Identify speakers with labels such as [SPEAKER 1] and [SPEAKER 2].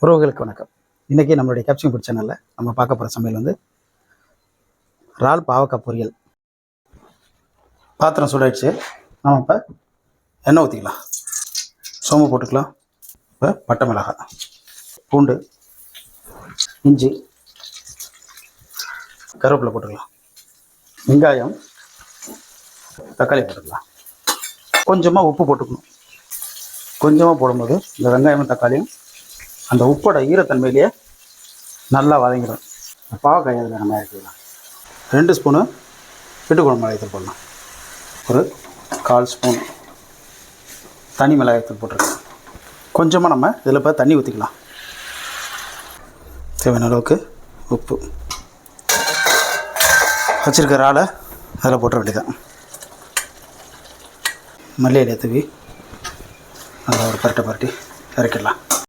[SPEAKER 1] உறவுகளுக்கு வணக்கம். இன்றைக்கி நம்மளுடைய கேப்சிங் ஃபுட் சேனலில் நம்ம பார்க்க போகிற சமையல் வந்து இறால் பாவக்காய் பொரியல். பாத்திரம் சூடாயிடுச்சு. நம்ம இப்போ எண்ணெய் ஊற்றிக்கலாம். சோம்பு போட்டுக்கலாம். இப்போ பட்டை மிளகாய், பூண்டு, இஞ்சி, கருவேப்பிலை போட்டுக்கலாம். வெங்காயம், தக்காளி போட்டுக்கலாம். கொஞ்சமாக உப்பு போட்டுக்கணும். கொஞ்சமாக போடும்போது இந்த வெங்காயமும் தக்காளியும் அந்த உப்போட ஈரத்தன்மையிலேயே நல்லா வதங்கிடும். பாவக்காய் அதில் நம்ம இறக்கிடலாம். 2 ஸ்பூனு வீட்டுக்குழம்பு மிளகாய்த்தூள் போடலாம். ஒரு 1/4 ஸ்பூன் தனி மிளகாய்த்தூள் போட்டிருக்கேன். கொஞ்சமாக நம்ம இதில் இப்போ தண்ணி ஊற்றிக்கலாம். தேவையான அளவுக்கு உப்பு. வச்சுருக்கிற இறாலை அதில் போட்டுற வேண்டியதான். மல்லி இலையை தூவி நல்லா ஒரு பரட்டை இறக்கிடலாம்.